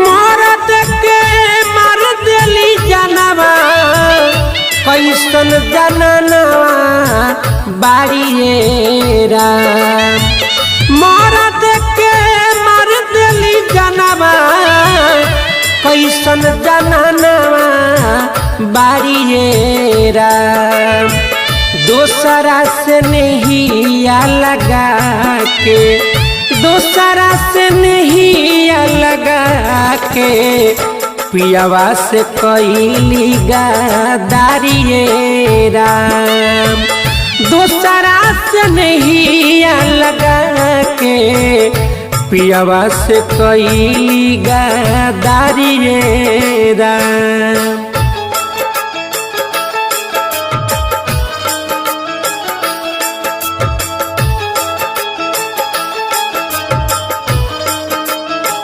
मरद के मार देली जानवा कैसन जननवा बाड़िए राम। मरद के मार देली जानवा कैसन जननवा बाड़िए राम। दोसरा से नहिया लगा के, दोसरा से नहिया लगा के पियावा से कैली गदारिए राम। दोसरा से नहिया लगा के पियावा से कैली गदारिए राम।